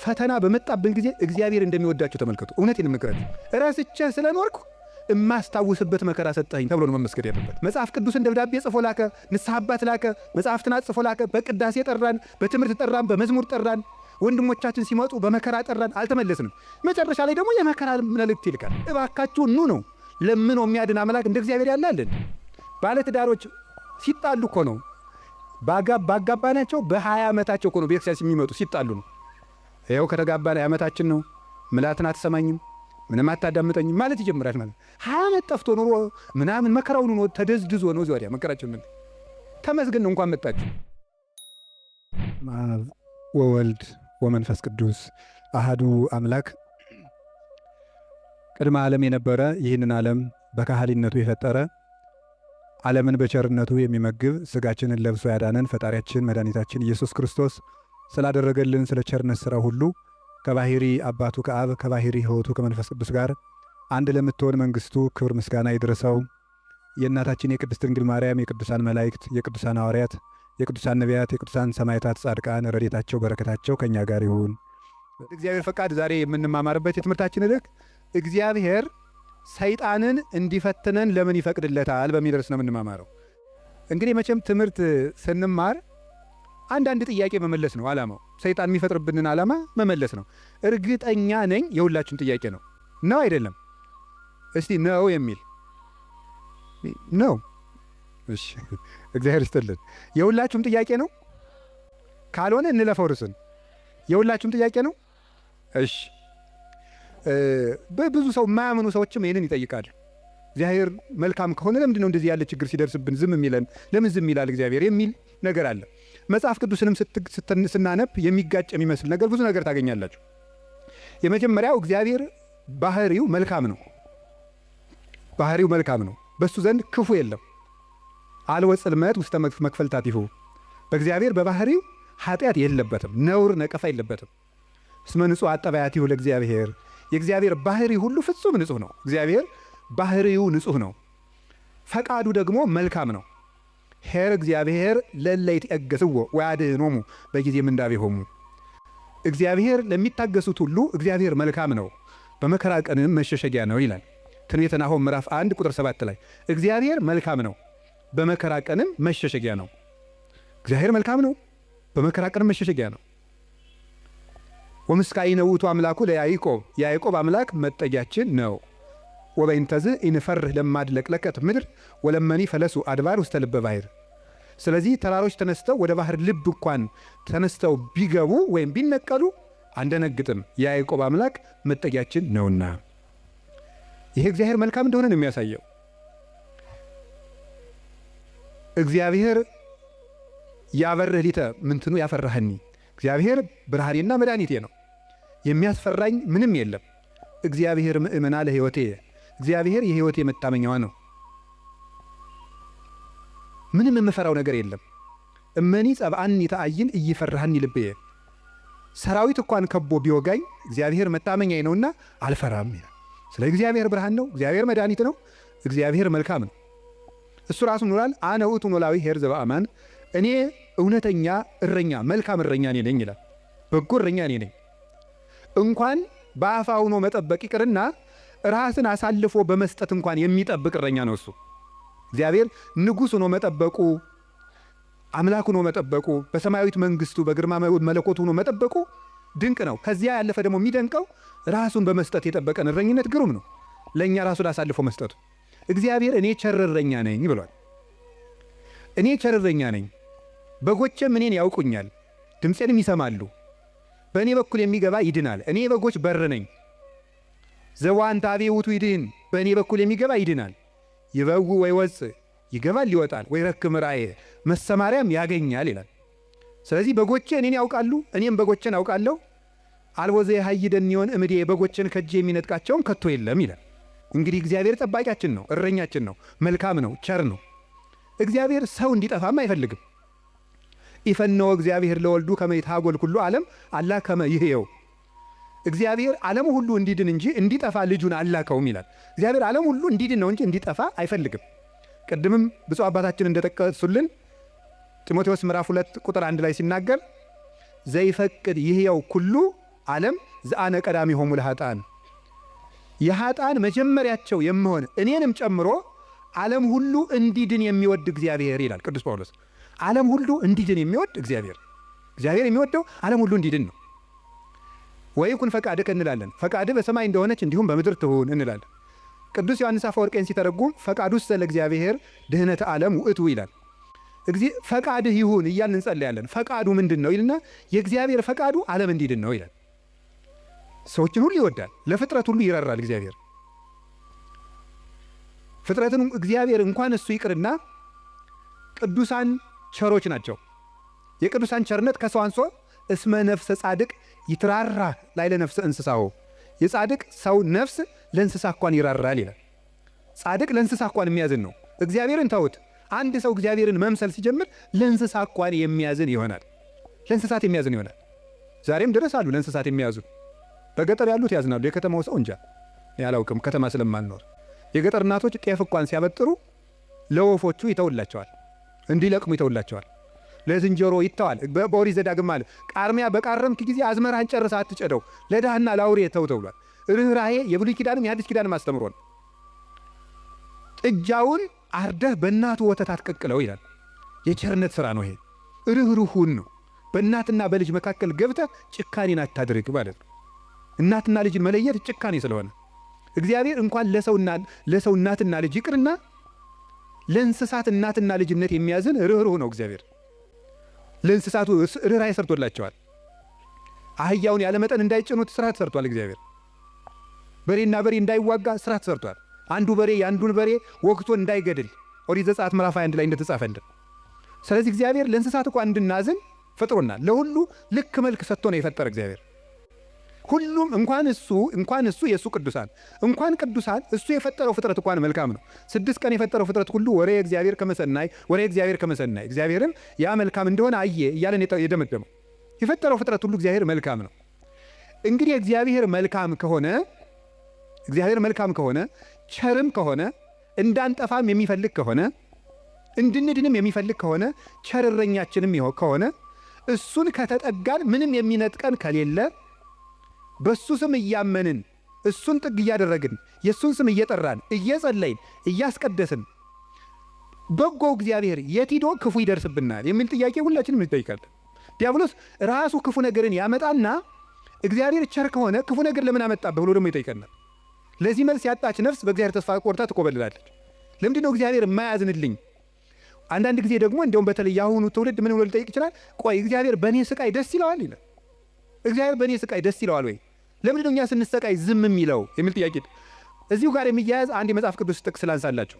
ፈተና በመጣብን ጊዜ እግዚአብሔር እንደሚወዳቸው ተመልከቱ። እውነቴን የምነግራችሁ ራስቼ ስለኖርኩ እማስታውስበት መከራ ሰጠኝ ተብሎ ነው መመስገድ ያለበት። መጽሐፍ ቅዱስን ደብዳቤ ጽፎ ላከ፣ ንስሐ አባት ላከ፣ መጽሐፍትን ጽፎ ላከ። በቅዳሴ ጠራን፣ በትምህርት ጠራን፣ በመዝሙር ጠራን። ወንድሞቻችን ሲመጡ በመከራ ጠራን፣ አልተመለስንም። መጨረሻ ላይ ደግሞ የመከራ መልእክት ይልካል። እባካችሁ ኑ ነው ለምን የሚያድን አምላክ እንደ እግዚአብሔር ያለ አለን? ባለትዳሮች ሲጣሉ እኮ ነው ባጋባናቸው በ20 ዓመታቸው እኮ ነው ቤተክርስቲያን የሚመጡ ሲጣሉ ነው። ይኸው ከተጋባን ዓመታችን ነው፣ ምላትን አትሰማኝም፣ ምንም አታዳምጠኝም ማለት ይጀምራል። ማለት 20 ዓመት ጠፍቶ ኑሮ ምናምን መከራውን ነው ተደዝድዞ ነው ዚያ መከራችን ምን ተመስገን ነው እንኳን መጣችሁ። ወወልድ ወመንፈስ ቅዱስ አሃዱ አምላክ ቅድመ ዓለም የነበረ ይህንን ዓለም በካህሊነቱ የፈጠረ ዓለምን በቸርነቱ የሚመግብ ሥጋችንን ለብሶ ያዳነን ፈጣሪያችን መድኃኒታችን ኢየሱስ ክርስቶስ ስላደረገልን ስለ ቸርነት ሥራ ሁሉ ከባሕሪ አባቱ ከአብ ከባሕሪ ሕይወቱ ከመንፈስ ቅዱስ ጋር አንድ ለምትሆን መንግሥቱ ክብር ምስጋና ይድረሰው። የእናታችን የቅድስት ድንግል ማርያም የቅዱሳን መላእክት የቅዱሳን ሐዋርያት የቅዱሳን ነቢያት የቅዱሳን ሰማዕታት ጻድቃን ረድኤታቸው በረከታቸው ከእኛ ጋር ይሁን። እግዚአብሔር ፈቃድ ዛሬ የምንማማርበት የትምህርታችን ርዕስ እግዚአብሔር ሰይጣንን እንዲፈትነን ለምን ይፈቅድለታል በሚል ርዕስ ነው የምንማማረው። እንግዲህ መቼም ትምህርት ስንማር አንዳንድ ጥያቄ መመለስ ነው ዓላማው። ሰይጣን የሚፈጥርብንን ዓላማ መመለስ ነው። እርግጠኛ ነኝ የሁላችሁም ጥያቄ ነው አይደለም? እስቲ ነው የሚል ነው። እሺ እግዚአብሔር ይስጥልን። የሁላችሁም ጥያቄ ነው? ካልሆነ እንለፈው ርዕስን። የሁላችሁም ጥያቄ ነው? እሺ በብዙ ሰው የማያምኑ ሰዎችም ይህንን ይጠይቃሉ። እግዚአብሔር መልካም ከሆነ ለምንድን ነው እንደዚህ ያለ ችግር ሲደርስብን ዝም የሚለን? ለምን ዝም ይላል እግዚአብሔር የሚል ነገር አለ። መጽሐፍ ቅዱስንም ስናነብ የሚጋጭ የሚመስል ነገር ብዙ ነገር ታገኛላችሁ። የመጀመሪያው እግዚአብሔር ባህሪው መልካም ነው። ባህሪው መልካም ነው። በሱ ዘንድ ክፉ የለም። አልወ ጽልመት ውስተ መክፈልታቲሁ። በእግዚአብሔር በባህሪው ኃጢአት የለበትም፣ ነውር ነቀፋ የለበትም። እስመ ንጹሕ አጠባያቲሁ ለእግዚአብሔር። የእግዚአብሔር ባህሪ ሁሉ ፍጹም ንጹሕ ነው። እግዚአብሔር ባህሪው ንጹሕ ነው። ፈቃዱ ደግሞ መልካም ነው። ኄር እግዚአብሔር ለእለ ይትዔገሥዎ ወያድኅኖሙ በጊዜ ምንዳቤሆሙ። እግዚአብሔር ለሚታገሱት ሁሉ እግዚአብሔር መልካም ነው፣ በመከራ ቀንም መሸሸጊያ ነው ይላል ትንቢተ ናሆም ምዕራፍ 1 ቁጥር 7 ላይ። እግዚአብሔር መልካም ነው፣ በመከራ ቀንም መሸሸጊያ ነው። እግዚአብሔር መልካም ነው፣ በመከራ ቀንም መሸሸጊያ ነው። ወምስካኢነ ውእቱ አምላኩ ለያዕቆብ። የያዕቆብ አምላክ መጠጊያችን ነው። ወበይንተዝ ኢንፈርህ ለማድለቅለቀት ምድር ወለመኒ ፈለሱ አድባር ውስተ ልበ ባሕር። ስለዚህ ተራሮች ተነስተው ወደ ባህር ልብ እንኳን ተነስተው ቢገቡ ወይም ቢነቀሉ አንደነግጥም፣ የያዕቆብ አምላክ መጠጊያችን ነውና። ይሄ እግዚአብሔር መልካም እንደሆነ ነው የሚያሳየው። እግዚአብሔር ያበርህ ሊተ ምንትኑ ያፈራህኒ። እግዚአብሔር ብርሃኔና መድኃኒቴ ነው፣ የሚያስፈራኝ ምንም የለም። እግዚአብሔር ምእመና ለሕይወቴ። እግዚአብሔር የሕይወቴ መታመኛዋ ነው። ምንም የምፈራው ነገር የለም። እመኒ ጸብአኒ ተአይን እይፈራህኒ ልብየ። ሰራዊት እንኳን ከቦ ቢወጋኝ እግዚአብሔር መታመኛዬ ነውና አልፈራም ይላል። ስለ እግዚአብሔር ብርሃን ነው፣ እግዚአብሔር መድኃኒት ነው፣ እግዚአብሔር መልካም ነው። እሱ ራሱ ኑራል አነ ውእቱ ኖላዊ ኄር ዘበአማን። እኔ እውነተኛ እረኛ መልካም እረኛ እኔ ነኝ ይላል። በጎ እረኛ እኔ ነኝ። እንኳን በአፋ ሆኖ መጠበቅ ይቅርና ራስን አሳልፎ በመስጠት እንኳን የሚጠብቅ እረኛ ነው እሱ። እግዚአብሔር ንጉሥ ሆኖ መጠበቁ፣ አምላክ ሆኖ መጠበቁ፣ በሰማያዊት መንግሥቱ በግርማ መለኮቱ ሆኖ መጠበቁ ድንቅ ነው። ከዚያ ያለፈ ደግሞ የሚደንቀው ራሱን በመስጠት የጠበቀን እረኝነት ግሩም ነው። ለእኛ ራሱን አሳልፎ መስጠቱ። እግዚአብሔር እኔ ቸር እረኛ ነኝ ብሏል። እኔ ቸር እረኛ ነኝ፣ በጎቼም እኔን ያውቁኛል፣ ድምፄንም ይሰማሉ። በእኔ በኩል የሚገባ ይድናል። እኔ በጎች በር ነኝ። ዘዋንታቤ ውእቱ ይድህን። በእኔ በኩል የሚገባ ይድናል። ይበው ወይወፅእ፣ ይገባል ይወጣል። ወይረክም ራእየ፣ መሰማሪያም ያገኛል ይላል። ስለዚህ በጎቼ እኔን ያውቃሉ፣ እኔም በጎቼን አውቃለሁ። አልቦ ዘየሐይደኒዮን እምዴ፣ በጎቼን ከእጄ የሚነጥቃቸውም ከቶ የለም ይላል። እንግዲህ እግዚአብሔር ጠባቂያችን ነው፣ እረኛችን ነው፣ መልካም ነው፣ ቸር ነው። እግዚአብሔር ሰው እንዲጠፋም አይፈልግም። ኢፈነወ እግዚአብሔር ለወልዱ ከመ ይትሐጐል ኩሉ ዓለም አላ ከመ ይሕየው። እግዚአብሔር ዓለም ሁሉ እንዲድን እንጂ እንዲጠፋ ልጁን አላከውም ይላል። እግዚአብሔር ዓለም ሁሉ እንዲድን ነው እንጂ እንዲጠፋ አይፈልግም። ቅድምም ብፁዕ አባታችን እንደጠቀሱልን ጢሞቴዎስ ምዕራፍ 2 ቁጥር 1 ላይ ሲናገር ዘይፈቅድ ይሕየው ኩሉ ዓለም ዘአነ ቀዳሚሆሙ ለኃጥአን የኃጥአን መጀመሪያቸው የምሆን እኔንም ጨምሮ ዓለም ሁሉ እንዲድን የሚወድ እግዚአብሔር ይላል ቅዱስ ጳውሎስ። ዓለም ሁሉ እንዲድን የሚወድ እግዚአብሔር የሚወደው ዓለም ሁሉ እንዲድን ነው። ወይኩን ፈቃድከ እንላለን። ፈቃድ በሰማይ እንደሆነች እንዲሁም በምድር ትሁን እንላለን። ቅዱስ ዮሐንስ አፈወርቄን ሲተረጉም ፈቃዱሰ ለእግዚአብሔር ድህነተ ዓለም ውእቱ ይላል። ፈቃድህ ይሁን እያልን እንጸልያለን። ፈቃዱ ምንድን ነው ይልና የእግዚአብሔር ፈቃዱ ዓለም እንዲድን ነው ይላል። ሰዎችን ሁሉ ይወዳል፣ ለፍጥረት ሁሉ ይራራል እግዚአብሔር። ፍጥረትን እግዚአብሔር እንኳን እሱ ይቅርና ቅዱሳን ቸሮች ናቸው። የቅዱሳን ቸርነት ከሰው አንሶ እስመ ነፍሰ ጻድቅ ይትራራ ላይ ለነፍሰ እንስሳው የጻድቅ ሰው ነፍስ ለእንስሳ እንኳን ይራራል ይላል። ጻድቅ ለእንስሳ እንኳን የሚያዝን ነው። እግዚአብሔርን ተውት። አንድ ሰው እግዚአብሔርን መምሰል ሲጀምር ለእንስሳ እንኳን የሚያዝን ይሆናል። ለእንስሳት የሚያዝን ይሆናል። ዛሬም ድረስ አሉ ለእንስሳት የሚያዙ። በገጠር ያሉት ያዝናሉ። የከተማው ሰው እንጃ ያላውቅም፣ ከተማ ስለማልኖር። የገጠር እናቶች ጤፍ እንኳን ሲያበጥሩ ለወፎቹ ይተውላቸዋል፣ እንዲለቅሙ ይተውላቸዋል። ለዝንጀሮ ይተዋል። በኦሪት ዘዳግም አለ ቃርሚያ በቃረምክ ጊዜ አዝመራህን ጨርሰህ አትጨደው፣ ለድሃና ለአውሬ ተው ተብሏል። ርኅራኄ የብሉይ ኪዳንም የሐዲስ ኪዳንም አስተምሮ ነው። ጥጃውን አርደህ በእናቱ ወተት አትቀቅለው ይላል። የቸርነት ሥራ ነው ይሄ። ርኅሩሁን ነው። በእናትና በልጅ መካከል ገብተህ ጭካኔን አታድርግ ማለት ነው። እናትና ልጅን መለየት ጭካኔ ስለሆነ እግዚአብሔር እንኳን ለሰው እናትና ልጅ ይቅርና ለእንስሳት እናትና ልጅነት የሚያዝን ርኅሩህ ነው እግዚአብሔር። ለእንስሳቱ ርኅራኄ ሰርቶላቸዋል። አህያውን ያለመጠን እንዳይጭኑት ሥራ ተሰርቷል እግዚአብሔር። በሬና በሬ እንዳይዋጋ ሥራ ተሰርቷል። አንዱ በሬ የአንዱን በሬ ወግቶ እንዳይገድል ኦሪት ዘጸአት ምዕራፍ 21 ላይ እንደተጻፈልን። ስለዚህ እግዚአብሔር ለእንስሳት እንኳን እንድናዝን ፈጥሮናል። ለሁሉ ልክ መልክ ሰጥቶ ነው የፈጠረ እግዚአብሔር። ሁሉም እንኳን እሱ የእሱ ቅዱሳን እንኳን ቅዱሳን እሱ የፈጠረው ፍጥረት እንኳን መልካም ነው። 6 ቀን የፈጠረው ፍጥረት ሁሉ ወሬ እግዚአብሔር ከመሰናይ እግዚአብሔርም ያ መልካም እንደሆነ አየ እያለን የደመደመው የፈጠረው ፍጥረት ሁሉ እግዚአብሔር መልካም ነው። እንግዲህ እግዚአብሔር መልካም ከሆነ ቸርም ከሆነ እንዳንጠፋም የሚፈልግ ከሆነ እንድንድንም የሚፈልግ ከሆነ ቸር እረኛችንም ከሆነ እሱን ከተጠጋን ምንም የሚነጥቀን ከሌለ በሱ ስም እያመንን እሱን ጥግ እያደረግን የሱን ስም እየጠራን እየጸለይን እያስቀደስን በጎ እግዚአብሔር የት ሄዶ ክፉ ይደርስብናል የሚል ጥያቄ ሁላችንም እንጠይቃለን። ዲያብሎስ ራሱ ክፉ ነገርን ያመጣና እግዚአብሔር ቸር ከሆነ ክፉ ነገር ለምን አመጣብህ ብሎ ደግሞ ይጠይቀናል። ለዚህ መልስ ያጣች ነፍስ በእግዚአብሔር ተስፋ ቆርጣ ትቆበልላለች። ለምንድን ነው እግዚአብሔር የማያዝንልኝ? አንዳንድ ጊዜ ደግሞ እንደውም በተለይ ያሁኑ ትውልድ ምን ብሎ ሊጠይቅ ይችላል? ቆይ እግዚአብሔር በእኔ ስቃይ ደስ ይለዋል ይላል። እግዚአብሔር በእኔ ስቃይ ደስ ይለዋል ወይ? ለምንድን ነው እኛ ስንሰቃይ ዝም የሚለው የሚል ጥያቄ። እዚሁ ጋር የሚያያዝ አንድ የመጽሐፍ ቅዱስ ጥቅስ ላንሳላችሁ።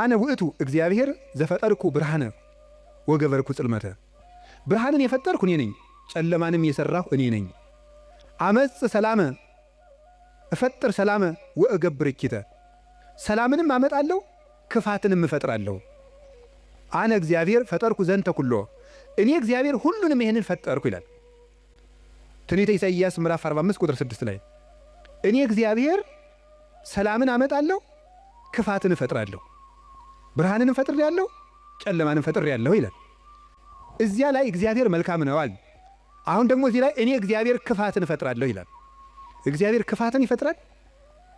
አነ ውእቱ እግዚአብሔር ዘፈጠርኩ ብርሃነ ወገበርኩ ጽልመተ። ብርሃንን የፈጠርኩ እኔ ነኝ፣ ጨለማንም የሰራሁ እኔ ነኝ። አመጽ ሰላመ እፈጥር ሰላመ ወእገብር እኪተ። ሰላምንም አመጣለሁ ክፋትንም እፈጥራለሁ። አነ እግዚአብሔር ፈጠርኩ ዘንተ ኩሎ። እኔ እግዚአብሔር ሁሉንም ይሄንን ፈጠርኩ ይላል ትንቢተ ኢሳይያስ ምዕራፍ 45 ቁጥር 6 ላይ። እኔ እግዚአብሔር ሰላምን አመጣለሁ ክፋትን እፈጥራለሁ፣ ብርሃንንም ፈጥሬአለሁ ጨለማንም ፈጥሬአለሁ ይላል። እዚያ ላይ እግዚአብሔር መልካም ነው አለ። አሁን ደግሞ እዚህ ላይ እኔ እግዚአብሔር ክፋትን እፈጥራለሁ ይላል። እግዚአብሔር ክፋትን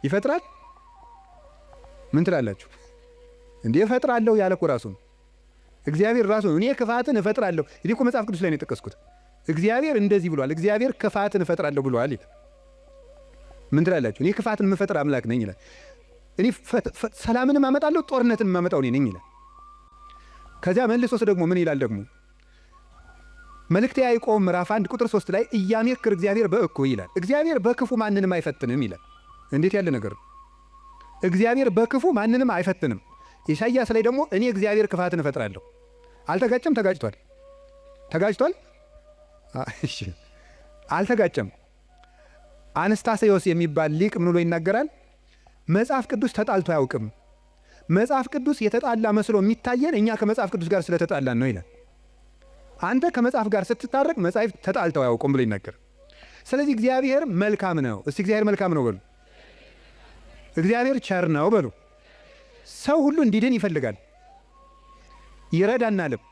ይፈጥራል? ምን ትላላችሁ? እንዴ እፈጥራለሁ ያለ እኮ ራሱ ነው። እግዚአብሔር ራሱ ነው እኔ ክፋትን እፈጥራለሁ። እኔ እኮ መጽሐፍ ቅዱስ ላይ ነው የጠቀስኩት። እግዚአብሔር እንደዚህ ብሏል፣ እግዚአብሔር ክፋትን እፈጥራለሁ ብሏል ይላል። ምን ትላላችሁ? እኔ ክፋትን የምፈጥር አምላክ ነኝ ይላል። እኔ ሰላምንም አመጣለሁ ጦርነትን የማመጣው እኔ ነኝ ይላል። ከዚያ መልሶስ ደግሞ ምን ይላል ደግሞ? መልእክተ ያዕቆብ ምዕራፍ 1 ቁጥር 3 ላይ ኢያሜክር እግዚአብሔር በእኩይ ይላል። እግዚአብሔር በክፉ ማንንም አይፈትንም ይላል። እንዴት ያለ ነገር! እግዚአብሔር በክፉ ማንንም አይፈትንም። ኢሳይያስ ላይ ደግሞ እኔ እግዚአብሔር ክፋትን እፈጥራለሁ። አልተጋጨም? ተጋጭቷል? እሺ አልተጋጨም። አንስታሴዎስ የሚባል ሊቅ ምን ብሎ ይናገራል? መጽሐፍ ቅዱስ ተጣልቶ አያውቅም። መጽሐፍ ቅዱስ የተጣላ መስሎ የሚታየን እኛ ከመጽሐፍ ቅዱስ ጋር ስለተጣላን ነው ይላል። አንተ ከመጽሐፍ ጋር ስትታረቅ መጽሐፍ ተጣልተው አያውቁም ብሎ ይናገር። ስለዚህ እግዚአብሔር መልካም ነው። እስቲ እግዚአብሔር መልካም ነው በሉ። እግዚአብሔር ቸር ነው በሉ። ሰው ሁሉ እንዲድን ይፈልጋል፣ ይረዳናልም።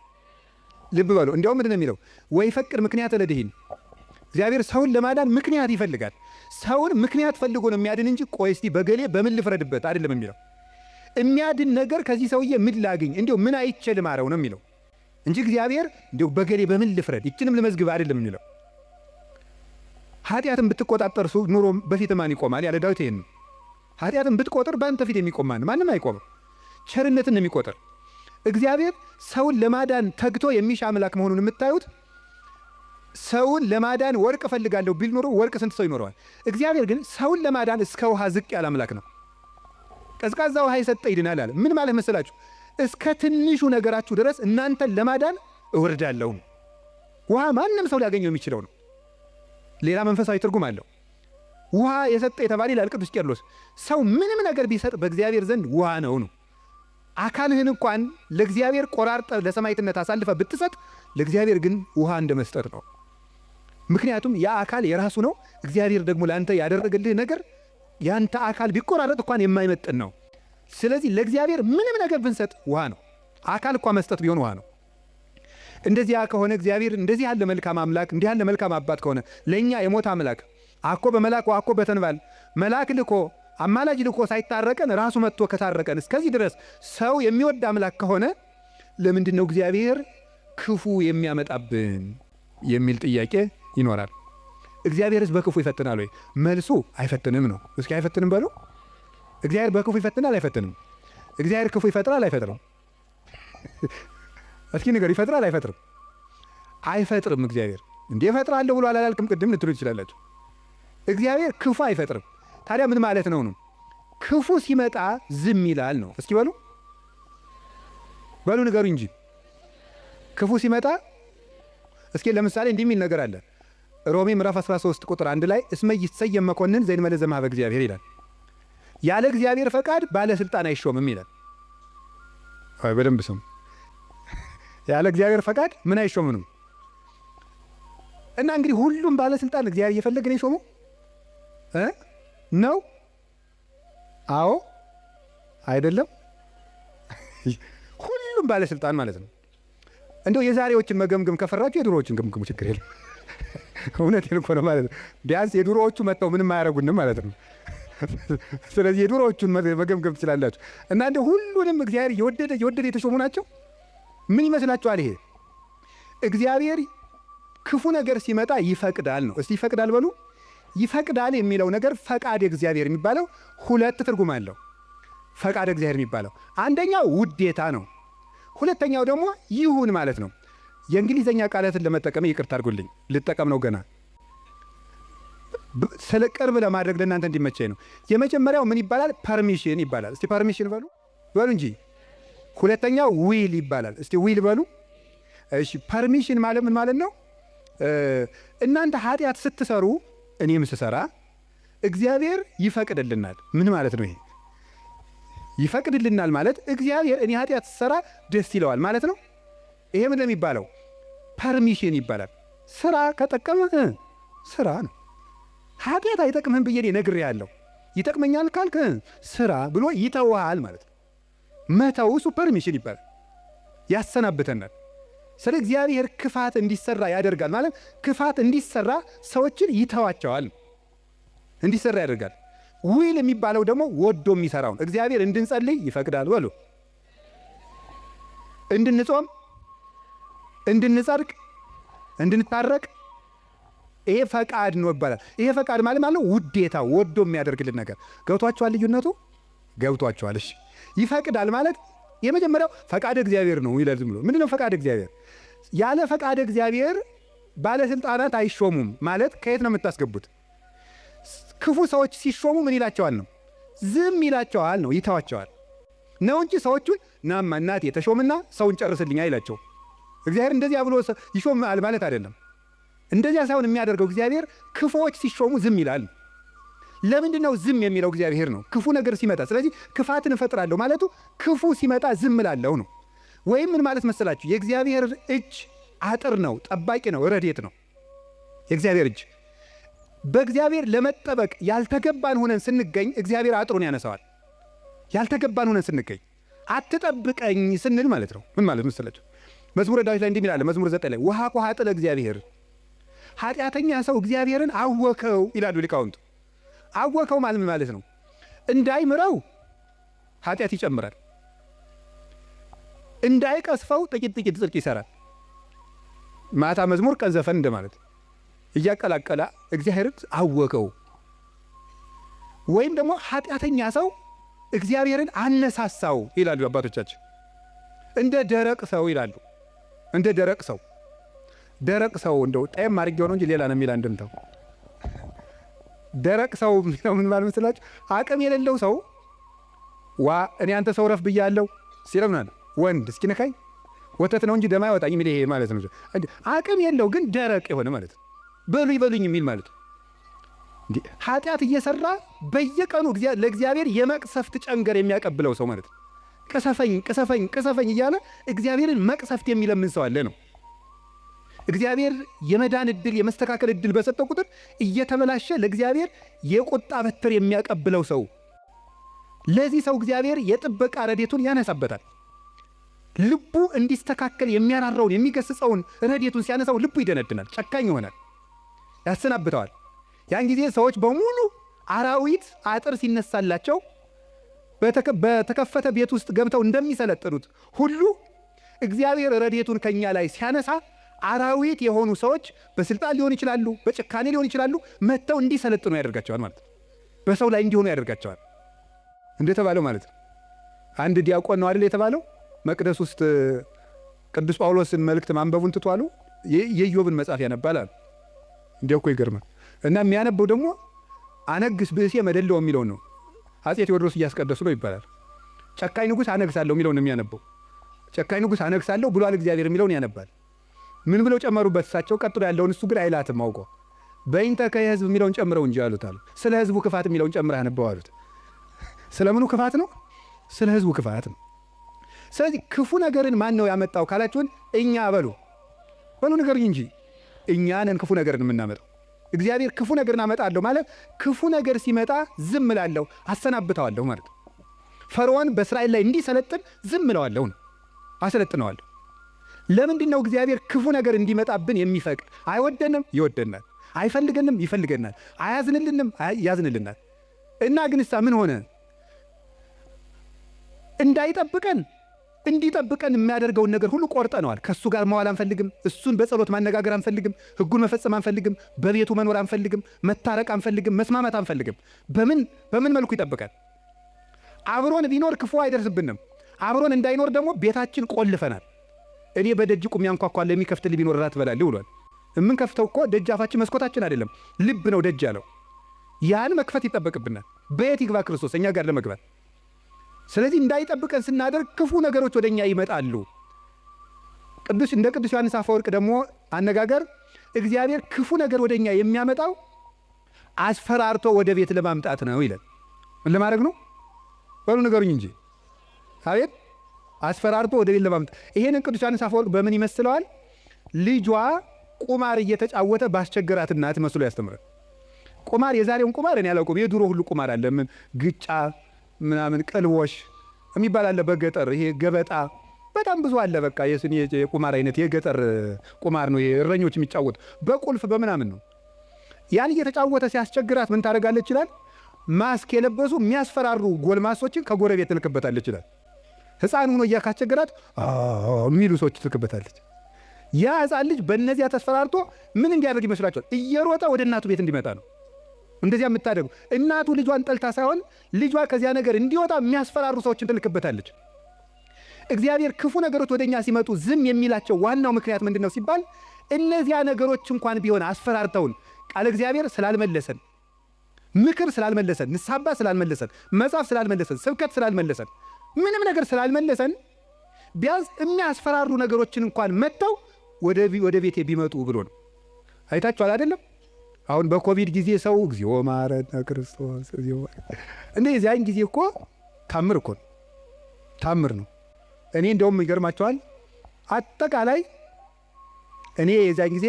ልብ በሉ። እንዲያውም ምንድን ነው የሚለው? ወይ ፈቅድ ምክንያት ለድኂን እግዚአብሔር ሰውን ለማዳን ምክንያት ይፈልጋል። ሰውን ምክንያት ፈልጎ ነው የሚያድን እንጂ ቆይ እስቲ በገሌ በምን ልፍረድበት አይደለም የሚለው። የሚያድን ነገር ከዚህ ሰውዬ ምን ላግኝ፣ እንዲሁ ምን አይቼ ልማረው ነው የሚለው እንጂ እግዚአብሔር እንዲሁ በገሌ በምን ልፍረድ ይችንም ልመዝግብ አይደለም የሚለው። ኃጢአትን ብትቆጣጠር ኑሮ በፊት ማን ይቆማል ያለ ዳዊት ይሄን ነው። ኃጢአትን ብትቆጥር በአንተ ፊት የሚቆም ማንም አይቆምም። ቸርነትን የሚቆጥር እግዚአብሔር ሰውን ለማዳን ተግቶ የሚሻ አምላክ መሆኑን የምታዩት ሰውን ለማዳን ወርቅ እፈልጋለሁ ቢል ኖሮ ወርቅ ስንት ሰው ይኖረዋል? እግዚአብሔር ግን ሰውን ለማዳን እስከ ውሃ ዝቅ ያለ አምላክ ነው። ቀዝቃዛ ውሃ የሰጠ ይድናል አለ። ምን ማለት መሰላችሁ? እስከ ትንሹ ነገራችሁ ድረስ እናንተን ለማዳን እወርዳለሁ። ውሃ ማንም ሰው ሊያገኘው የሚችለው ነው። ሌላ መንፈሳዊ ትርጉም አለው። ውሃ የሰጠ የተባለ ይላል ቅዱስ ቄርሎስ። ሰው ምንም ነገር ቢሰጥ በእግዚአብሔር ዘንድ ውሃ ነው። አካልህን እንኳን ለእግዚአብሔር ቆራርጠ ለሰማዕትነት አሳልፈ ብትሰጥ ለእግዚአብሔር ግን ውሃ እንደ መስጠት ነው። ምክንያቱም ያ አካል የራሱ ነው። እግዚአብሔር ደግሞ ለአንተ ያደረገልህ ነገር ያንተ አካል ቢቆራረጥ እንኳን የማይመጥን ነው። ስለዚህ ለእግዚአብሔር ምንም ነገር ብንሰጥ ውሃ ነው። አካል እንኳን መስጠት ቢሆን ውሃ ነው። እንደዚያ ከሆነ እግዚአብሔር እንደዚህ ያለ መልካም አምላክ እንዲህ ያለ መልካም አባት ከሆነ ለእኛ የሞት አምላክ አኮ በመላክ አኮ በተንባል መልአክ ልኮ አማላጅ ልኮ ሳይታረቀን ራሱ መጥቶ ከታረቀን እስከዚህ ድረስ ሰው የሚወድ አምላክ ከሆነ ለምንድን ነው እግዚአብሔር ክፉ የሚያመጣብን የሚል ጥያቄ ይኖራል። እግዚአብሔርስ በክፉ ይፈትናል ወይ? መልሱ አይፈትንም ነው። እስኪ አይፈትንም በሉ። እግዚአብሔር በክፉ ይፈትናል አይፈትንም? እግዚአብሔር ክፉ ይፈጥራል አይፈጥርም? እስኪ ንገር፣ ይፈጥራል አይፈጥርም? አይፈጥርም። እግዚአብሔር እንዴ እፈጥራለሁ ብሎ አላልክም ቅድም ልትሉ ትችላላችሁ። እግዚአብሔር ክፉ አይፈጥርም። ታዲያ ምን ማለት ነው? ክፉ ሲመጣ ዝም ይላል ነው። እስኪ በሉ ንገሩ እንጂ ክፉ ሲመጣ እስኪ ለምሳሌ እንዲህ የሚል ነገር አለ። ሮሜ ምዕራፍ 13 ቁጥር 1 ላይ እስመ ይሰየም መኮንን ዘእንበለ ዘእምኀበ እግዚአብሔር ይላል። ያለ እግዚአብሔር ፈቃድ ባለስልጣን አይሾምም ይላል። አይ በደንብ ስሙ። ያለ እግዚአብሔር ፈቃድ ምን አይሾምም? እና እንግዲህ ሁሉም ባለስልጣን እግዚአብሔር እየፈለገ ነው የሾመው ነው? አዎ አይደለም? ሁሉም ባለስልጣን ማለት ነው። እንደው የዛሬዎችን መገምገም ከፈራችሁ የድሮዎችን ገምግሙ፣ ችግር የለም። እውነቴን እኮ ነው ማለት ነው። ቢያንስ የድሮዎቹ መጥተው ምንም አያረጉንም ማለት ነው። ስለዚህ የድሮዎቹን መገምገም ትችላላችሁ። እና እንደ ሁሉንም እግዚአብሔር የወደደ የተሾሙ ናቸው። ምን ይመስላችኋል? ይሄ እግዚአብሔር ክፉ ነገር ሲመጣ ይፈቅዳል ነው። እስቲ ይፈቅዳል በሉ። ይፈቅዳል የሚለው ነገር ፈቃድ እግዚአብሔር የሚባለው ሁለት ትርጉም አለው። ፈቃድ እግዚአብሔር የሚባለው አንደኛው ውዴታ ነው። ሁለተኛው ደግሞ ይሁን ማለት ነው። የእንግሊዘኛ ቃላትን ለመጠቀም ይቅርታ አድርጉልኝ፣ ልጠቀም ነው ገና ስለ ቅርብ ለማድረግ ለእናንተ እንዲመቸኝ ነው። የመጀመሪያው ምን ይባላል? ፐርሚሽን ይባላል። እስቲ ፐርሚሽን በሉ እንጂ። ሁለተኛው ዊል ይባላል። እስቲ ዊል በሉ። እሺ ፐርሚሽን ማለት ምን ማለት ነው? እናንተ ኃጢአት ስትሰሩ እኔም ስሰራ እግዚአብሔር ይፈቅድልናል። ምን ማለት ነው ይሄ? ይፈቅድልናል ማለት እግዚአብሔር እኔ ኃጢአት ስሰራ ደስ ይለዋል ማለት ነው። ይሄ ምን የሚባለው? ፐርሚሽን ይባላል። ስራ ከጠቀመህ ስራ ነው። ኃጢአት አይጠቅምህም ብዬ ነግሬሃለሁ፣ ይጠቅመኛል ካልክ ስራ ብሎ ይተውሃል ማለት ነው። መተው እሱ ፐርሚሽን ይባላል። ያሰናብተናል። ስለ እግዚአብሔር ክፋት እንዲሰራ ያደርጋል ማለት ክፋት እንዲሰራ ሰዎችን ይተዋቸዋል፣ እንዲሰራ ያደርጋል። ዊል የሚባለው ደግሞ ወዶ የሚሰራውን እግዚአብሔር እንድንጸልይ ይፈቅዳል በሉ፣ እንድንጾም፣ እንድንጸድቅ፣ እንድንታረቅ ይሄ ፈቃድ ነው ይባላል። ይሄ ፈቃድ ማለት ውዴታ፣ ወዶ የሚያደርግልን ነገር። ገብቷችኋል? ልዩነቱ ገብቷችኋል? እሺ ይፈቅዳል ማለት የመጀመሪያው ፈቃድ እግዚአብሔር ነው ይላል። ዝም ብሎ ምንድነው ፈቃድ እግዚአብሔር? ያለ ፈቃድ እግዚአብሔር ባለስልጣናት አይሾሙም ማለት ከየት ነው የምታስገቡት? ክፉ ሰዎች ሲሾሙ ምን ይላቸዋል ነው? ዝም ይላቸዋል ነው፣ ይተዋቸዋል ነው እንጂ ሰዎቹን ናማ እናቴ የተሾምና ሰውን ጨርስልኝ አይላቸው። እግዚአብሔር እንደዚያ ብሎ ይሾማል ማለት አይደለም። እንደዚያ ሳይሆን የሚያደርገው እግዚአብሔር ክፉዎች ሲሾሙ ዝም ይላል። ለምንድን ነው ዝም የሚለው? እግዚአብሔር ነው ክፉ ነገር ሲመጣ። ስለዚህ ክፋትን እፈጥራለሁ ማለቱ ክፉ ሲመጣ ዝም እላለሁ ነው። ወይም ምን ማለት መሰላችሁ? የእግዚአብሔር እጅ አጥር ነው፣ ጠባቂ ነው፣ ረድኤት ነው። የእግዚአብሔር እጅ በእግዚአብሔር ለመጠበቅ ያልተገባን ሆነን ስንገኝ እግዚአብሔር አጥሩን ያነሳዋል። ያልተገባን ሆነን ስንገኝ አትጠብቀኝ ስንል ማለት ነው። ምን ማለት መሰላችሁ? መዝሙረ ዳዊት ላይ እንዲህ ይላል። መዝሙር 9 ላይ ውሃ ኮ ሀጥለ እግዚአብሔር ኃጢአተኛ ሰው እግዚአብሔርን አወከው ይላሉ ሊቃውንቱ። አወከው ማለት ነው እንዳይምረው ኃጢአት ይጨምራል፣ እንዳይቀስፈው ጥቂት ጽድቅ ይሰራል። ማታ መዝሙር ቀን ዘፈን እንደማለት እያቀላቀላ እግዚአብሔርን አወከው። ወይም ደግሞ ኃጢአተኛ ሰው እግዚአብሔርን አነሳሳው ይላሉ አባቶቻችን። እንደ ደረቅ ሰው ይላሉ። እንደ ደረቅ ሰው እንደው ጣይም አድርጌው ነው እንጂ ሌላ ነው የሚል አንድምታው። ደረቅ ሰው የሚለው ምን ማለት መስላችሁ? አቅም የሌለው ሰው እኔ አንተ ሰው ረፍ ብያለሁ ሲለምናል ወንድ እስኪ ነካኝ ወተት ነው እንጂ ደም አይወጣኝ የሚል ይሄ ማለት ነው። አቅም የለው ግን ደረቅ የሆነ ማለት ነው። በሉኝ የሚል ማለት ነው። ኃጢአት እየሰራ በየቀኑ ለእግዚአብሔር የመቅሰፍት ጨንገር የሚያቀብለው ሰው ማለት ነው። ቅሰፈኝ እያለ እግዚአብሔርን መቅሰፍት የሚለምን ሰው አለ ነው። እግዚአብሔር የመዳን ዕድል የመስተካከል ዕድል በሰጠው ቁጥር እየተበላሸ ለእግዚአብሔር የቁጣ በትር የሚያቀብለው ሰው፣ ለዚህ ሰው እግዚአብሔር የጥበቃ ረድኤቱን ያነሳበታል። ልቡ እንዲስተካከል የሚያራራውን የሚገስጸውን ረድኤቱን ሲያነሳው ልቡ ይደነድናል፣ ጨካኝ ይሆናል፣ ያሰናብተዋል። ያን ጊዜ ሰዎች በሙሉ አራዊት አጥር ሲነሳላቸው በተከፈተ ቤት ውስጥ ገብተው እንደሚሰለጥኑት ሁሉ እግዚአብሔር ረድኤቱን ከኛ ላይ ሲያነሳ አራዊት የሆኑ ሰዎች በስልጣን ሊሆን ይችላሉ፣ በጭካኔ ሊሆን ይችላሉ፣ መጥተው እንዲሰለጥኑ ያደርጋቸዋል ማለት ነው። በሰው ላይ እንዲሆኑ ያደርጋቸዋል እንደተባለው ማለት ነው። አንድ ዲያቆን ነው አይደል የተባለው መቅደስ ውስጥ ቅዱስ ጳውሎስን መልእክት ማንበቡን ትቷሉ የኢዮብን መጽሐፍ ያነባል አሉ። እንዲያው እኮ ይገርማል። እና የሚያነበው ደግሞ አነግስ ብእሴ መደለው የሚለው ነው። አፄ ቴዎድሮስ እያስቀደሱ ነው ይባላል። ጨካኝ ንጉሥ አነግሳለሁ የሚለው ነው የሚያነበው። ጨካኝ ንጉሥ አነግሳለሁ ብሏል እግዚአብሔር የሚለውን ያነባል። ምን ብለው ጨመሩበት እሳቸው? ቀጥሎ ያለውን እሱ ግን አይላትም አውቆ በእንተ ከሕዝብ የሚለውን ጨምረው እንጂ አሉት አሉ። ስለ ሕዝቡ ክፋት የሚለውን ጨምረህ አነበው አሉት። ስለምኑ ክፋት ነው? ስለ ሕዝቡ ክፋት ነው። ስለዚህ ክፉ ነገርን ማን ነው ያመጣው ካላችሁን እኛ በሉ ንገሩኝ እንጂ እኛ ነን ክፉ ነገርን የምናመጣው። እግዚአብሔር ክፉ ነገርን አመጣለሁ ማለት ክፉ ነገር ሲመጣ ዝም እላለሁ አሰናብተዋለሁ ማለት ነው። ፈርዖን በእስራኤል ላይ እንዲሰለጥን ዝም እለዋለሁ ነው፣ አሰለጥነዋለሁ። ለምንድን ነው እግዚአብሔር ክፉ ነገር እንዲመጣብን የሚፈቅድ? አይወደንም፣ ይወደናል። አይፈልገንም፣ ይፈልገናል። አያዝንልንም፣ ያዝንልናል። እና ግንሳ ምን ሆነ? እንዳይጠብቀን እንዲጠብቀን የሚያደርገውን ነገር ሁሉ ቆርጠነዋል። ከእሱ ጋር መዋል አንፈልግም። እሱን በጸሎት ማነጋገር አንፈልግም። ሕጉን መፈጸም አንፈልግም። በቤቱ መኖር አንፈልግም። መታረቅ አንፈልግም። መስማማት አንፈልግም። በምን መልኩ ይጠብቀን? አብሮን ቢኖር ክፉ አይደርስብንም። አብሮን እንዳይኖር ደግሞ ቤታችን ቆልፈናል። እኔ በደጅ ቁሜ አንኳኳለሁ የሚከፍትልኝ ቢኖር እራት እበላለሁ ብሏል። የምንከፍተው እኮ ደጃፋችን መስኮታችን አይደለም፣ ልብ ነው ደጅ ያለው። ያን መክፈት ይጠበቅብናል። በየት ይግባ ክርስቶስ እኛ ጋር ለመግባት? ስለዚህ እንዳይጠብቀን ስናደርግ ክፉ ነገሮች ወደኛ ይመጣሉ። እንደ ቅዱስ ዮሐንስ አፈወርቅ ደግሞ አነጋገር እግዚአብሔር ክፉ ነገር ወደኛ የሚያመጣው አስፈራርቶ ወደ ቤት ለማምጣት ነው ይላል። ምን ለማድረግ ነው? በሉ ንገሩኝ እንጂ። አቤት አስፈራርቶ ወደ ቤት ለማምጣት። ይሄንን ቅዱስ ዮሐንስ አፈወርቅ በምን ይመስለዋል? ልጇ ቁማር እየተጫወተ ባስቸገራት እናት መስሎ ያስተምራል። ቁማር የዛሬውን ቁማር እኔ አላውቅም። የድሮ ሁሉ ቁማር አለ። ምን ግጫ ምናምን ቅልቦሽ የሚባል አለ በገጠር። ይሄ ገበጣ በጣም ብዙ አለ። በቃ የቁማር አይነት የገጠር ቁማር ነው። እረኞች የሚጫወቱ በቁልፍ በምናምን ነው። ያን እየተጫወተ ሲያስቸግራት ምን ታደርጋለች ይላል? ማስክ የለበሱ የሚያስፈራሩ ጎልማሶችን ከጎረቤት ትልክበታለች ይላል። ሕፃን ሆኖ እያካስቸገራት የሚሉ ሰዎች ትልክበታለች። ያ ሕፃን ልጅ በእነዚያ ተስፈራርቶ ምን እንዲያደርግ ይመስላችኋል? እየሮጠ ወደ እናቱ ቤት እንዲመጣ ነው። እንደዚያ የምታደርጉ እናቱ ልጇን ጠልታ ሳይሆን ልጇ ከዚያ ነገር እንዲወጣ የሚያስፈራሩ ሰዎችን ትልክበታለች። እግዚአብሔር ክፉ ነገሮች ወደኛ ሲመጡ ዝም የሚላቸው ዋናው ምክንያት ምንድን ነው ሲባል እነዚያ ነገሮች እንኳን ቢሆን አስፈራርተውን ቃል እግዚአብሔር ስላልመለሰን፣ ምክር ስላልመለሰን፣ ንስሐ አባት ስላልመለሰን፣ መጽሐፍ ስላልመለሰን፣ ስብከት ስላልመለሰን፣ ምንም ነገር ስላልመለሰን ቢያንስ የሚያስፈራሩ ነገሮችን እንኳን መጥተው ወደ ቤቴ ቢመጡ ብሎ ነው። አይታችኋል አይደለም? አሁን በኮቪድ ጊዜ ሰው እግዚኦ ማረነ ክርስቶስ እግዚኦ እንደዚህ ያን ጊዜ እኮ ታምር ነው። እኔ እንደውም ይገርማቸዋል። አጠቃላይ እኔ የዛን ጊዜ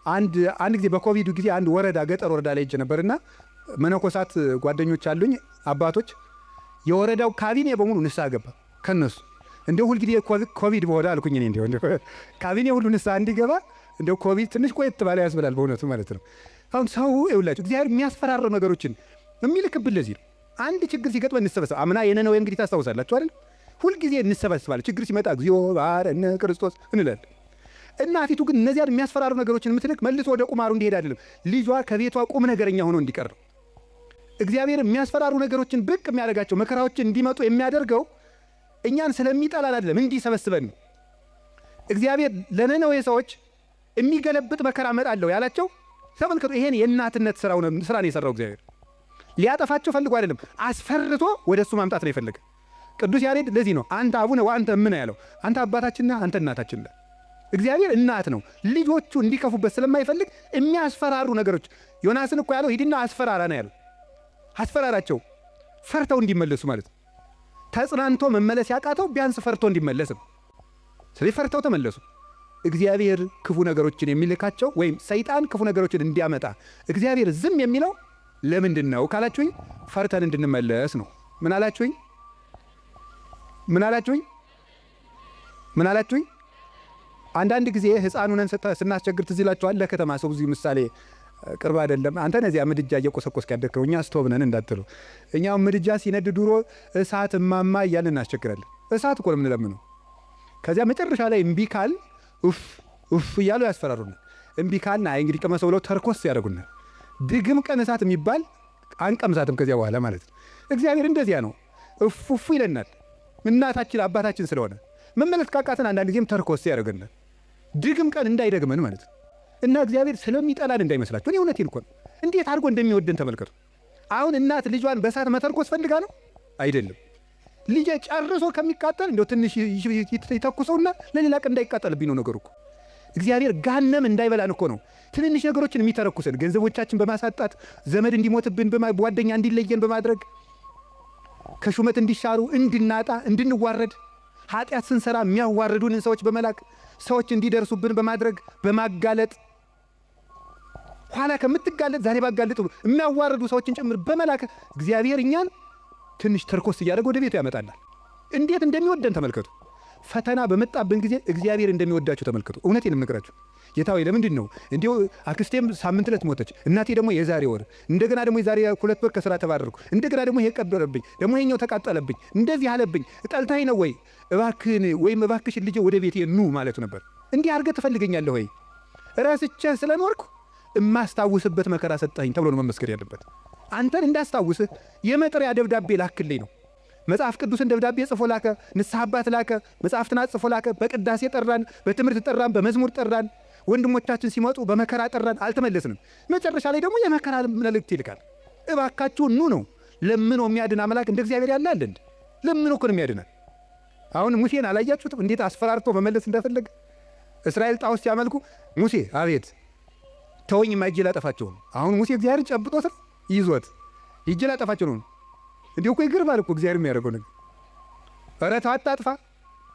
አንድ ጊዜ በኮቪድ ጊዜ አንድ ገጠር ወረዳ ላይ ሄጄ ነበርና መነኮሳት ጓደኞች አሉኝ አባቶች፣ የወረዳው ካቢኔ በሙሉ ንስሐ ገባ ከነሱ። እንደው ሁሉ ጊዜ ኮቪድ በሆነ አልኩኝ እኔ እንደው ካቢኔ ሁሉ ንስሐ እንዲገባ እንደው ኮቪድ ትንሽ ቆየት ባለ ያስብላል በእውነቱ ማለት ነው። አሁን ሰው ይውላችሁ እግዚአብሔር የሚያስፈራረው ነገሮችን የሚልክብን ለዚህ ነው። አንድ ችግር ሲገጥመን እንሰበሰብ። አምና የነነዌ እንግዲህ ታስታውሳላችሁ አይደል? ሁልጊዜ እንሰበስባለን። ችግር ሲመጣ እግዚኦ ባረነ ክርስቶስ እንላለን። እናቲቱ ግን እነዚያን የሚያስፈራሩ ነገሮችን የምትልክ መልሶ ወደ ቁማሩ እንዲሄድ አይደለም፣ ልጇ ከቤቷ ቁም ነገረኛ ሆኖ እንዲቀር ነው። እግዚአብሔር የሚያስፈራሩ ነገሮችን ብቅ የሚያደርጋቸው መከራዎችን እንዲመጡ የሚያደርገው እኛን ስለሚጠላን አይደለም፣ እንዲሰበስበን ነው። እግዚአብሔር ለነነዌ ሰዎች የሚገለብጥ መከራ እመጣለሁ ያላቸው ተመልከቱ። ይሄን የእናትነት ስራ ነው የሰራው እግዚአብሔር። ሊያጠፋቸው ፈልጎ አይደለም፣ አስፈርቶ ወደ እሱ ማምጣት ነው የፈለገ። ቅዱስ ያሬድ ለዚህ ነው አንተ አቡነ ወአንተ እምነ ያለው። አንተ አባታችንና አንተ እናታችን ነህ። እግዚአብሔር እናት ነው። ልጆቹ እንዲከፉበት ስለማይፈልግ የሚያስፈራሩ ነገሮች ዮናስን እኮ ያለው ሂድና አስፈራራ ነው ያለው። አስፈራራቸው ፈርተው እንዲመለሱ ማለት ነው። ተጽናንቶ መመለስ ያቃተው ቢያንስ ፈርቶ እንዲመለስ ነው። ስለዚህ ፈርተው ተመለሱ። እግዚአብሔር ክፉ ነገሮችን የሚልካቸው ወይም ሰይጣን ክፉ ነገሮችን እንዲያመጣ እግዚአብሔር ዝም የሚለው ለምንድን ነው ካላችሁኝ፣ ፈርተን እንድንመለስ ነው። ምን አላችሁኝ? አንዳንድ ጊዜ ሕፃኑን ስናስቸግር ትዝ ይላችኋል። ለከተማ ሰው እዚህ ምሳሌ ቅርብ አይደለም። አንተ ነዚያ ምድጃ እየቆሰቆስክ ያደግከው፣ እኛ ስቶቭ ነን እንዳትሉ። እኛው ምድጃ ሲነድ ድሮ እሳት እማማ እያልን እናስቸግራለን። እሳት እኮ ነው የምንለምነው። ከዚያ መጨረሻ ላይ እምቢ ካል ኡፍ እያሉ ያስፈራሩናል። እምቢ ካልና አይ እንግዲህ ቀመሰው ብለው ተርኮስ ያደርጉናል። ድግም ቀን እሳት የሚባል አንቀምሳትም ከዚያ በኋላ ማለት ነው። እግዚአብሔር እንደዚያ ነው፣ እፉ ይለናል። እናታችን አባታችን ስለሆነ መመለስ ካቃተን አንዳንድ ጊዜም ተርኮስ ያደርገናል። ድግም ቀን እንዳይደግመን ማለት ነው። እና እግዚአብሔር ስለሚጠላን እንዳይመስላችሁ። እኔ እውነቴን እኮ ነው። እንዴት አድርጎ እንደሚወደን ተመልከቱ። አሁን እናት ልጇን በእሳት መተርኮስ ፈልጋ ነው አይደለም። ልጄ ጨርሶ ከሚቃጠል እንደው ትንሽ ይተኩሰውና ለሌላ ቀን እንዳይቃጠልብኝ ነው ነገሩ እኮ። እግዚአብሔር ጋነም እንዳይበላን እኮ ነው ትንንሽ ነገሮችን የሚተረኩሰን። ገንዘቦቻችን በማሳጣት ዘመድ እንዲሞትብን፣ ጓደኛ እንዲለየን በማድረግ ከሹመት እንዲሻሩ፣ እንድናጣ፣ እንድንዋረድ፣ ኃጢአት ስንሰራ የሚያዋርዱንን ሰዎች በመላክ ሰዎች እንዲደርሱብን በማድረግ በማጋለጥ ኋላ ከምትጋለጥ ዛሬ ባጋለጡ የሚያዋርዱ ሰዎችን ጭምር በመላክ እግዚአብሔር እኛን ትንሽ ተርኮስ እያደረገ ወደ ቤቱ ያመጣናል። እንዴት እንደሚወደን ተመልከቱ። ፈተና በመጣብን ጊዜ እግዚአብሔር እንደሚወዳችሁ ተመልከቱ። እውነቴን የምነግራችሁ ጌታ ሆይ ለምንድን ነው እንዲሁ አክስቴም ሳምንት ዕለት ሞተች፣ እናቴ ደግሞ የዛሬ ወር፣ እንደገና ደግሞ የዛሬ 2 ወር ከስራ ተባረርኩ፣ እንደገና ደግሞ ይሄ ቀበረብኝ፣ ደግሞ ይሄኛው ተቃጠለብኝ፣ እንደዚህ አለብኝ፣ ጠልታኝ ነው ወይ እባክህን ወይም እባክሽን ልጄ ወደ ቤቴ ኑ ማለት ነበር። እንዲህ አድርገህ ትፈልገኛለህ ወይ? ረስቼህ ስለኖርኩ እማስታውስበት መከራ ሰጠኸኝ ተብሎ ነው መመስገን ያለበት። አንተን እንዳስታውስህ የመጥሪያ ደብዳቤ ላክልኝ ነው። መጽሐፍ ቅዱስን ደብዳቤ ጽፎ ላከ፣ ንስሐ አባት ላከ፣ መጽሐፍትን ጽፎ ላከ። በቅዳሴ ጠራን፣ በትምህርት ጠራን፣ በመዝሙር ጠራን። ወንድሞቻችን ሲመጡ በመከራ ጠራን፣ አልተመለስንም። መጨረሻ ላይ ደግሞ የመከራ መልእክት ይልካል። እባካችሁ ኑ ነው። ለምኖ የሚያድን አምላክ እንደ እግዚአብሔር ያለ አለ እንዴ? ለምኖ እኮ ነው የሚያድናል። አሁን ሙሴን አላያችሁትም? እንዴት አስፈራርቶ መመለስ እንደፈለገ። እስራኤል ጣዖት ሲያመልኩ ሙሴ አቤት ተወኝ ማይጄ ላጠፋቸው ነው። አሁን ሙሴ እግዚአብሔር ጨብጦት ይዞት ይጄ ላጠፋቸው ነው። እንዲሁ እኮ ይገርማል እኮ እግዚአብሔር የሚያደርገው ነገር። ኧረ ተው አታጥፋ።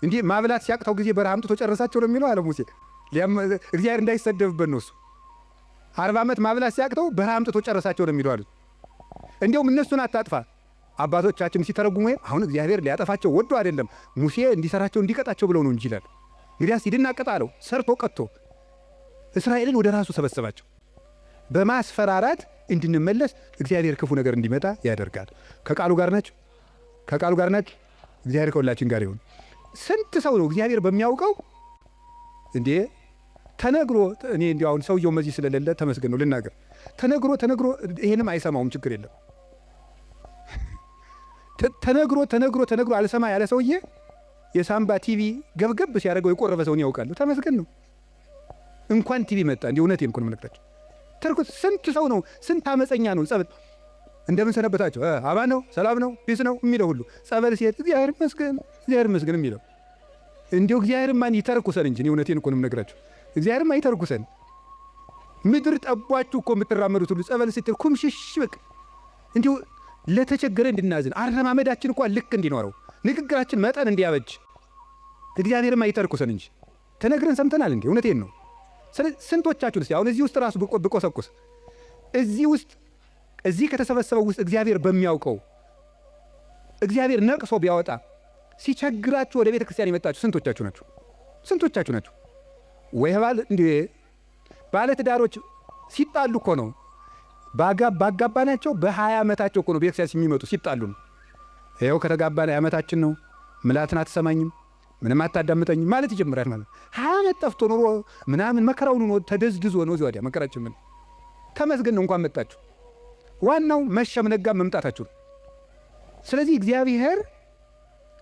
እንዲህ ማብላት ሲያቅተው ጊዜ በረሃ አምጥቶ ጨረሳቸው ነው የሚለው አለ ሙሴ። እግዚአብሔር እንዳይሰደብበት ነው እሱ። 40 ዓመት ማብላት ሲያቅተው በረሃ አምጥቶ ጨረሳቸው ነው የሚለው አሉት። እንዲሁም እነሱን አታጥፋ። አባቶቻችን ሲተረጉሙ አሁን እግዚአብሔር ሊያጠፋቸው ወዶ አይደለም ሙሴ እንዲሰራቸው እንዲቀጣቸው ብለው ነው እንጂ ይላል። እንግዲያስ ሂድና ቅጣ አለው። ሰርቶ ቀጥቶ እስራኤልን ወደ ራሱ ሰበሰባቸው። በማስፈራራት እንድንመለስ እግዚአብሔር ክፉ ነገር እንዲመጣ ያደርጋል። ከቃሉ ጋር ናቸው። እግዚአብሔር ከሁላችን ጋር ይሁን። ስንት ሰው ነው እግዚአብሔር በሚያውቀው እንዴ ተነግሮ፣ እኔ እንዲያው አሁን ሰውየው መዚህ ስለሌለ ተመስገን ነው ልናገር። ተነግሮ ይሄንም አይሰማውም፣ ችግር የለም። ተነግሮ አልሰማ ያለ ሰውዬ የሳምባ ቲቪ ገብገብ ሲያደርገው የቆረበ ሰውን ያውቃሉ። ተመስገን ነው። እንኳን ቲቪ መጣ። እንዲህ እውነቴን እኮ ነው የምነግራቸው። ተርኩት ስንት ሰው ነው፣ ስንት አመፀኛ ነው። ጸበል እንደምን ሰነበታቸው፣ አባ ነው፣ ሰላም ነው፣ ፒስ ነው የሚለው ሁሉ ጸበል ሲሄድ እግዚአብሔር ይመስገን የሚለው እንዲሁ እግዚአብሔርማ ይተርኩሰን እንጂ እውነቴን እኮ ነው የምነግራቸው። እግዚአብሔርማ ይተርኩሰን። ምድር ጠቧችሁ እኮ የምትራመዱት ሁሉ ጸበል ስትል ኩምሽሽ በቃ እንዲሁ ለተቸገረ እንድናዝን አረማመዳችን እንኳን ልክ እንዲኖረው ንግግራችን መጠን እንዲያበጅ እግዚአብሔርማ ይተርኩሰን እንጂ ተነግረን ሰምተናል እንዴ? እውነቴን ነው። ስንቶቻችሁን አሁን እዚህ ውስጥ ራሱ ብቆሰቁስ እዚህ ከተሰበሰበው ውስጥ እግዚአብሔር በሚያውቀው እግዚአብሔር ነቅሶ ቢያወጣ ሲቸግራችሁ ወደ ቤተ ክርስቲያን የመጣችሁ ስንቶቻችሁ ናችሁ? ወይ ባል እንዴ ባለትዳሮች ሲጣሉ እኮ ነው ባጋባናቸው በ20 ዓመታቸው እኮ ነው ቤተክርስቲያን የሚመጡ ሲጣሉ ነው። ይኸው ከተጋባን ዓመታችን ነው፣ ምላትን አትሰማኝም፣ ምንም አታዳምጠኝም ማለት ይጀምራል ማለት 20 ዓመት ጠፍቶ ኖሮ ምናምን መከራውን ነው ተደዝድዞ ነው እዚያ ወዲያ መከራችን ምን ተመስገን ነው እንኳን መጣችሁ። ዋናው መሸም ነጋ መምጣታችሁ ነው። ስለዚህ እግዚአብሔር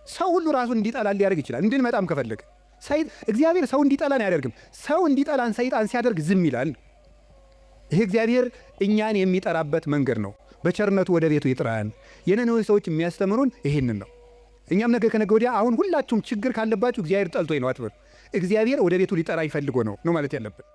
ሰው ሁሉ ራሱን እንዲጠላል ሊያደርግ ይችላል። እንድንመጣም ከፈለገ እግዚአብሔር ሰው እንዲጠላን አያደርግም። ሰው እንዲጠላን ሰይጣን ሲያደርግ ዝም ይላል። ይሄ እግዚአብሔር እኛን የሚጠራበት መንገድ ነው። በቸርነቱ ወደ ቤቱ ይጥራን። የነነዌ ሰዎች የሚያስተምሩን ይሄንን ነው። እኛም ነገ ከነገ ወዲያ አሁን ሁላችሁም ችግር ካለባችሁ እግዚአብሔር ጠልቶኝ ነው አትበሉ። እግዚአብሔር ወደ ቤቱ ሊጠራ ይፈልጎ ነው ማለት ያለብን።